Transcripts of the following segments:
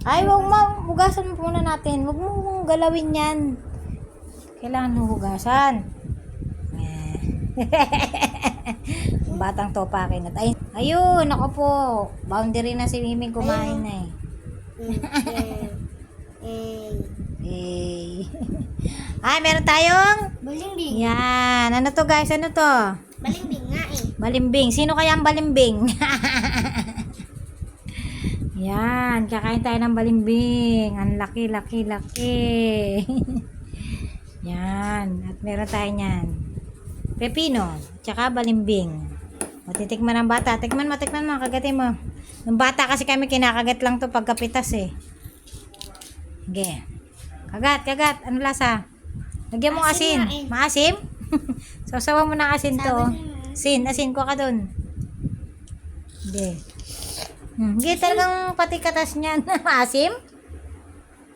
Ay, wag mo. Hugasan mo muna natin. Wag mo galawin yan. Kailangan hugasan. Eh. Batang topakin at ayun, ako po. Boundary na si Miming kumain na eh. Eh. Ay, meron tayong Balimbing. yan. Ano to guys? Ano to? Balimbing nga eh. Balimbing. Sino kaya ang balimbing? Yan. Kakain tayo ng balimbing. Ang laki, laki, laki. Yan. At meron tayo niyan. Pepino. Tsaka balimbing. Matitikman ng bata. Tikman mo. Kagatin mo. Nung bata kasi kami kinakagat lang to pagkapitas eh. Sige. Kagat. Ano lasa? Lagyan mo asin. Asin nga eh. Maasim? Sasawa mo ng asin to. Oh. Asin ko ka dun. Hindi. Hindi talagang pati katas niyan. Maasim?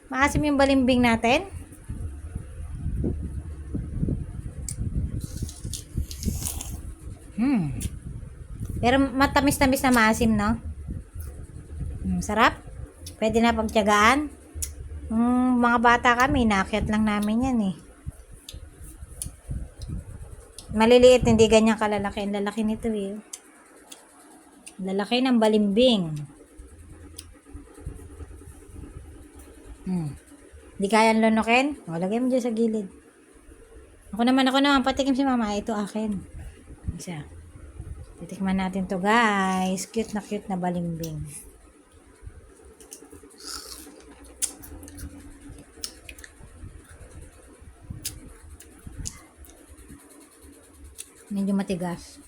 Maasim yung balimbing natin? Pero matamis-tamis na maasim, no? Sarap. Pwede na pagtiyagaan. Mga bata kami, naakyat lang namin yan eh. Maliliit, hindi ganyan kalalaki. Ang lalaki nito eh. Lalaki ng balimbing. Hindi kayang lunukin? O, lagay mo dyan sa gilid. Ako naman, patikim si mama. Ito akin. Isa. Titikman natin to guys. Cute na balimbing. Medyo matigas.